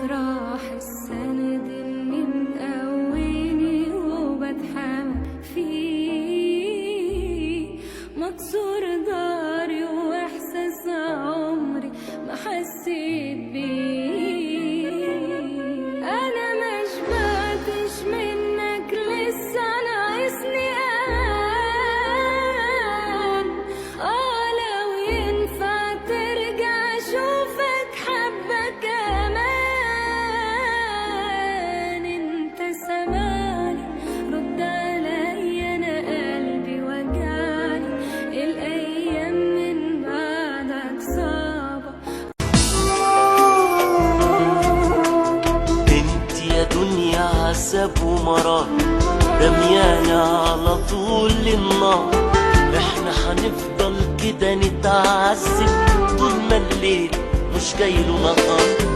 راح السند اللي مقويني وبتحمل فيه، مكسور داري واحساس عمري ما حسيت بيه. انا ما شبعتش منك لسه ناقصني امان، لو ينفع ترجع اشوفك حبة كمان. انت سامعني رد عليا، انا قلبي وجعني، الايام من بعدك صعبة. انت يا دنيا عذاب ومرار، رميانا على طول النار. احنا هنفضل كده نتعذب طول ما الليل مش جايله نهار.